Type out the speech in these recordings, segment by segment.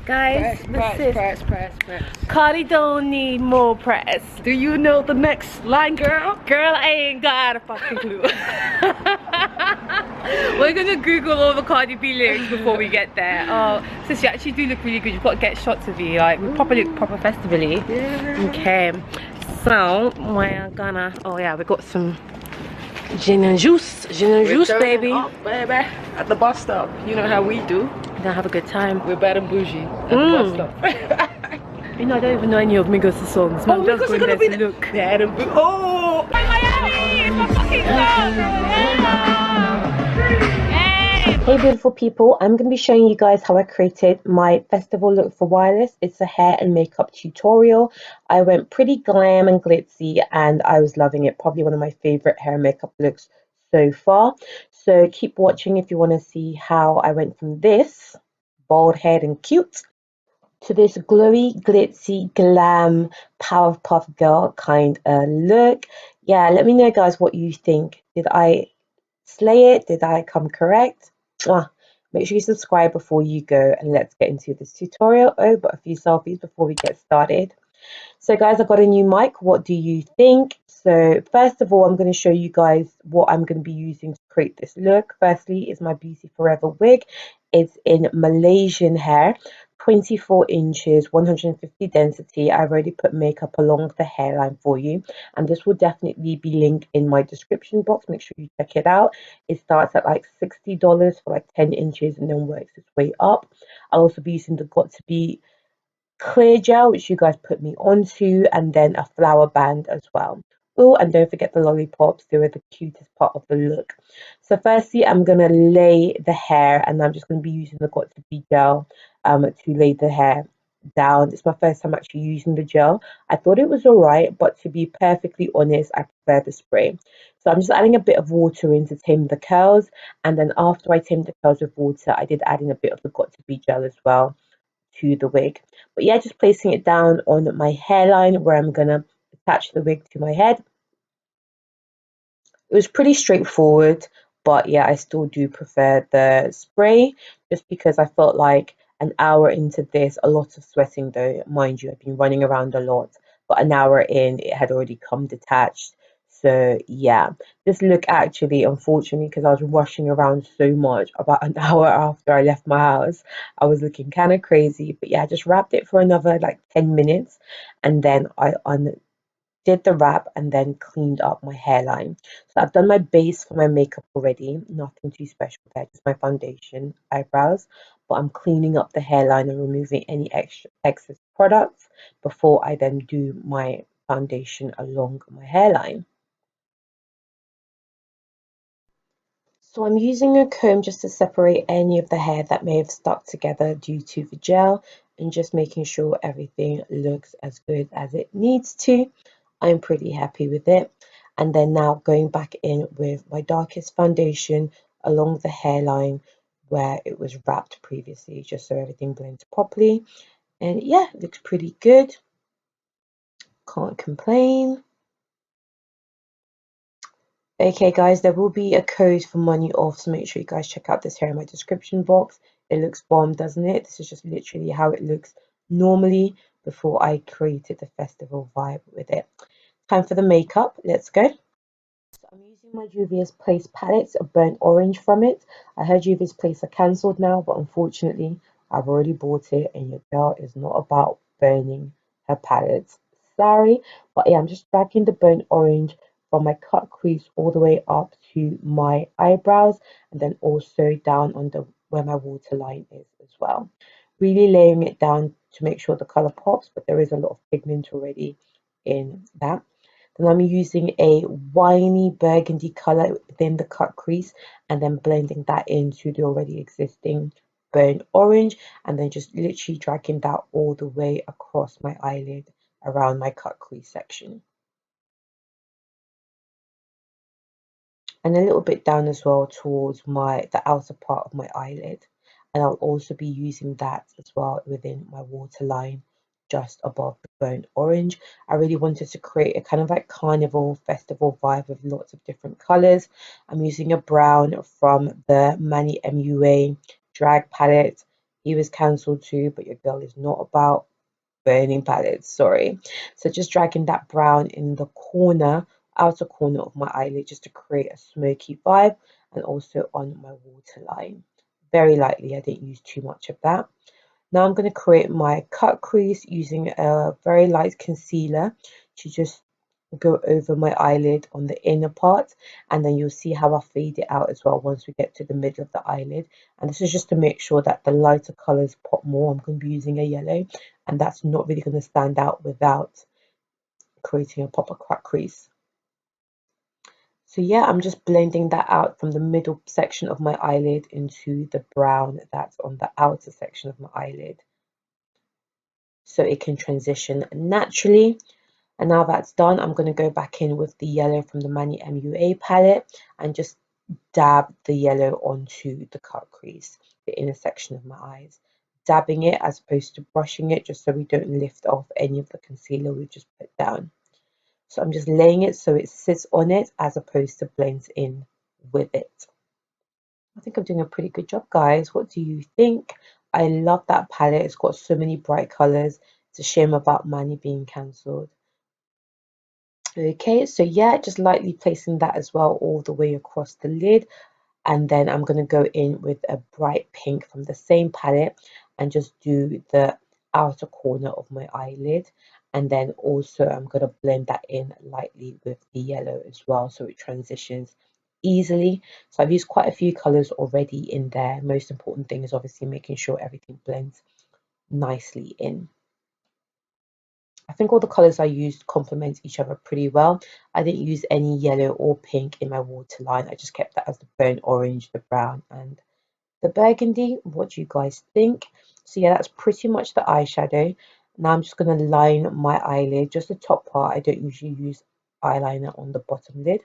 Guys, Press. Cardi don't need more press. Do you know the next line, girl? Girl, I ain't got a fucking clue. We're gonna Google all the Cardi B lyrics before we get there. Oh, sis, you actually do look really good. You've got to get shots of you. Like, we probably look proper festively. Yeah. Okay, so we're gonna. Oh yeah, we got some gin and juice, baby. Up, baby. At the bus stop. You know how we do. Gonna have a good time. We're bad and bougie at the bus stop. You know, I don't even know any of Migos' songs. Man, just going there to look. Bad and bougie. Oh! Miami! It's my fucking song! Hey beautiful people, I'm going to be showing you guys how I created my festival look for wireless. It's a hair and makeup tutorial. I went pretty glam and glitzy and I was loving it. Probably one of my favorite hair and makeup looks so far. So keep watching if you want to see how I went from this bald head and cute to this glowy, glitzy, glam, Powerpuff Girl kind of look. Yeah, let me know guys what you think. Did I slay it? Did I come correct? Make sure you subscribe before you go and let's get into this tutorial. Oh, but a few selfies before we get started. So guys, I got a new mic. What do you think? So first of all, I'm going to show you guys what I'm going to be using to create this look. Firstly is my Beauty Forever wig. It's in Malaysian hair, 24 inches, 150 density. I've already put makeup along the hairline for you, and this will definitely be linked in my description box. Make sure you check it out. It starts at like $60 for like 10 inches and then works its way up. I'll also be using the Got To Be clear gel, which you guys put me onto, and then a flower band as well. Oh, and don't forget the lollipops. They were the cutest part of the look. So firstly, I'm going to lay the hair, and I'm just going to be using the Got To Be gel to lay the hair down. It's my first time actually using the gel. I thought it was alright, but to be perfectly honest, I prefer the spray. So I'm just adding a bit of water in to tame the curls, and then after I tamed the curls with water, I did add in a bit of the Got To Be gel as well to the wig. But yeah, just placing it down on my hairline where I'm gonna attach the wig to my head. It was pretty straightforward, but yeah, I still do prefer the spray just because I felt like an hour into this, a lot of sweating though, mind you, I've been running around a lot, but an hour in, it had already come detached. So yeah, this look actually, unfortunately, because I was rushing around so much, about an hour after I left my house, I was looking kind of crazy. But yeah, I just wrapped it for another like 10 minutes and then I did the wrap and then cleaned up my hairline. So I've done my base for my makeup already, nothing too special there, just my foundation, eyebrows, but I'm cleaning up the hairline and removing any excess products before I then do my foundation along my hairline. So I'm using a comb just to separate any of the hair that may have stuck together due to the gel and just making sure everything looks as good as it needs to. I'm pretty happy with it. And then now going back in with my darkest foundation along the hairline where it was wrapped previously, just so everything blends properly. And yeah, it looks pretty good. Can't complain. Okay guys, there will be a code for money off, so make sure you guys check out this here in my description box. It looks bomb, doesn't it? This is just literally how it looks normally before I created the festival vibe with it. Time for the makeup, let's go. So I'm using my Juvia's Place palette, a burnt orange from it. I heard Juvia's Place are cancelled now, but unfortunately I've already bought it and your girl is not about burning her palettes. Sorry, but yeah, I'm just dragging the burnt orange from my cut crease all the way up to my eyebrows and then also down on the where my waterline is as well. Really layering it down to make sure the color pops, but there is a lot of pigment already in that. Then I'm using a winey burgundy color within the cut crease and then blending that into the already existing burnt orange and then just literally dragging that all the way across my eyelid around my cut crease section. And a little bit down as well towards the outer part of my eyelid. And I'll also be using that as well within my waterline just above the burnt orange. I really wanted to create a kind of like carnival festival vibe with lots of different colors. I'm using a brown from the Manny MUA drag palette he was cancelled too, but your girl is not about burning palettes, sorry. So just dragging that brown in the corner, outer corner of my eyelid, just to create a smoky vibe, and also on my waterline. Very lightly, I didn't use too much of that. Now I'm going to create my cut crease using a very light concealer to just go over my eyelid on the inner part, and then you'll see how I fade it out as well once we get to the middle of the eyelid. And this is just to make sure that the lighter colors pop more. I'm going to be using a yellow, and that's not really going to stand out without creating a proper cut crease. So yeah, I'm just blending that out from the middle section of my eyelid into the brown that's on the outer section of my eyelid, so it can transition naturally. And now that's done, I'm going to go back in with the yellow from the Mani MUA palette and just dab the yellow onto the cut crease, the inner section of my eyes. Dabbing it as opposed to brushing it, just so we don't lift off any of the concealer we've just put down. So I'm just laying it so it sits on it as opposed to blends in with it. I think I'm doing a pretty good job, guys. What do you think? I love that palette. It's got so many bright colors. It's a shame about Mani being cancelled. Okay, so yeah, just lightly placing that as well all the way across the lid. And then I'm going to go in with a bright pink from the same palette and just do the outer corner of my eyelid. And then also I'm going to blend that in lightly with the yellow as well, so it transitions easily. So I've used quite a few colors already in there. Most important thing is obviously making sure everything blends nicely in. I think all the colours I used complement each other pretty well. I didn't use any yellow or pink in my waterline. I just kept that as the burnt orange, the brown and the burgundy. What do you guys think? So yeah, that's pretty much the eyeshadow. Now I'm just going to line my eyelid, just the top part. I don't usually use eyeliner on the bottom lid.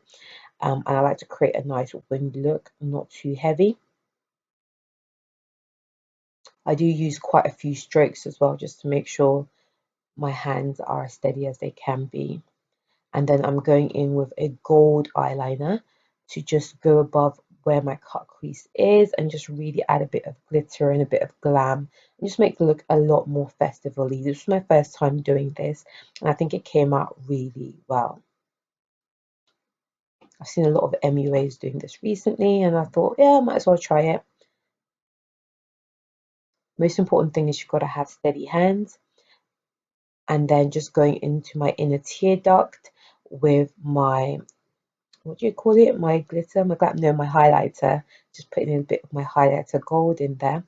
And I like to create a nice winged look, not too heavy. I do use quite a few strokes as well, just to make sure my hands are as steady as they can be. And then I'm going in with a gold eyeliner to just go above where my cut crease is and just really add a bit of glitter and a bit of glam and just make it look a lot more festively. This was my first time doing this and I think it came out really well. I've seen a lot of MUAs doing this recently and I thought, yeah, I might as well try it. Most important thing is you've got to have steady hands. And then just going into my inner tear duct with my, what do you call it? My glitter, my glam, no, my highlighter. Just putting in a bit of my highlighter gold in there.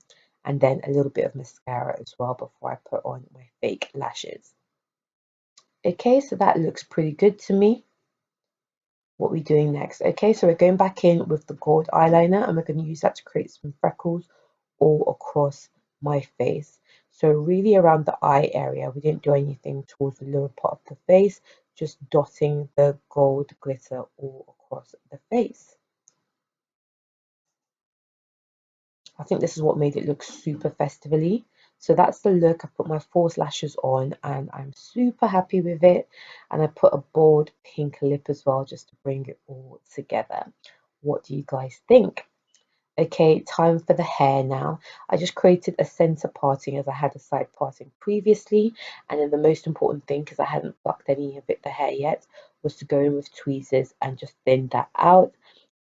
And then a little bit of mascara as well before I put on my fake lashes. Okay, so that looks pretty good to me. What are we doing next? Okay, so we're going back in with the gold eyeliner and we're going to use that to create some freckles all across my face. So really around the eye area, we didn't do anything towards the lower part of the face, just dotting the gold glitter all across the face. I think this is what made it look super festively. So that's the look. I put my false lashes on and I'm super happy with it. And I put a bold pink lip as well, just to bring it all together. What do you guys think? Okay, time for the hair now. I just created a center parting as I had a side parting previously. And then the most important thing, because I hadn't plucked any of it, the hair yet, was to go in with tweezers and just thin that out.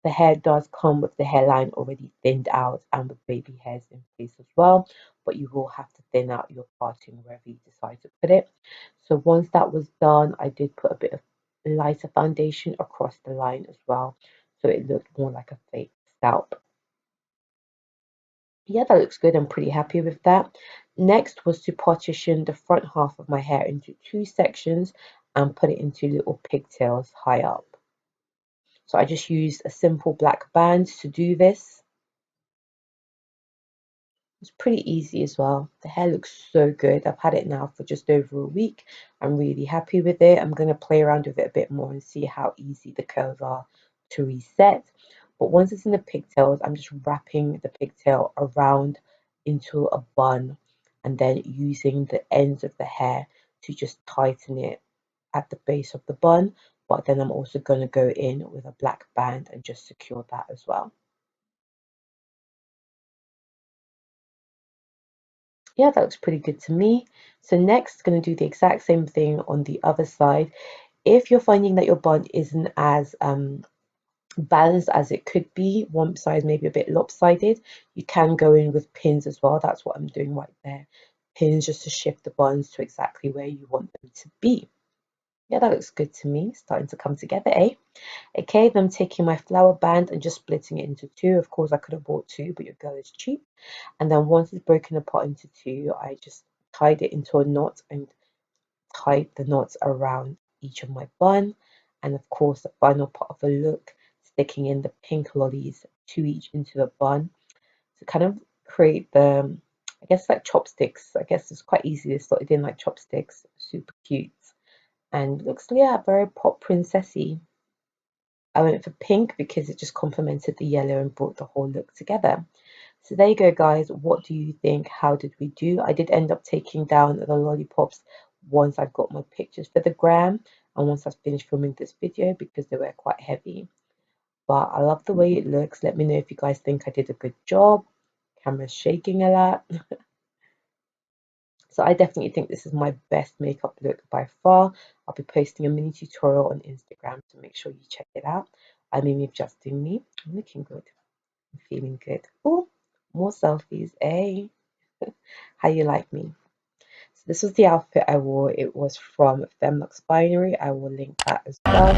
The hair does come with the hairline already thinned out and with baby hairs in place as well, but you will have to thin out your parting wherever you decide to put it. So once that was done, I did put a bit of lighter foundation across the line as well, so it looked more like a fake scalp. Yeah, that looks good. I'm pretty happy with that. Next was to partition the front half of my hair into two sections and put it into little pigtails high up. So I just used a simple black band to do this. It's pretty easy as well. The hair looks so good. I've had it now for just over a week. I'm really happy with it. I'm going to play around with it a bit more and see how easy the curls are to reset. But once it's in the pigtails, I'm just wrapping the pigtail around into a bun and then using the ends of the hair to just tighten it at the base of the bun. But then I'm also going to go in with a black band and just secure that as well. Yeah, that looks pretty good to me. So next, going to do the exact same thing on the other side. If you're finding that your bun isn't as balanced as it could be, one side maybe a bit lopsided, you can go in with pins as well. That's what I'm doing right there. Pins just to shift the buns to exactly where you want them to be. Yeah, that looks good to me. Starting to come together, eh? Okay, then I'm taking my flower band and just splitting it into two. Of course, I could have bought two, but your girl is cheap. And then once it's broken apart into two, I just tied it into a knot and tied the knots around each of my bun. And of course, the final part of the look, sticking in the pink lollies, two each into the bun to kind of create the, I guess, like chopsticks. I guess it's quite easy to slot it in like chopsticks. Super cute. And looks, yeah, very pop princessy. I went for pink because it just complemented the yellow and brought the whole look together. So there you go, guys. What do you think? How did we do? I did end up taking down the lollipops once I got my pictures for the gram and once I finished filming this video because they were quite heavy. But I love the way it looks. Let me know if you guys think I did a good job. Camera's shaking a lot. So I definitely think this is my best makeup look by far. I'll be posting a mini tutorial on Instagram, so make sure you check it out. I mean, if just doing me, I'm looking good. I'm feeling good. Oh, more selfies, eh? How you like me? So this was the outfit I wore. It was from Femlux Binary. I will link that as well.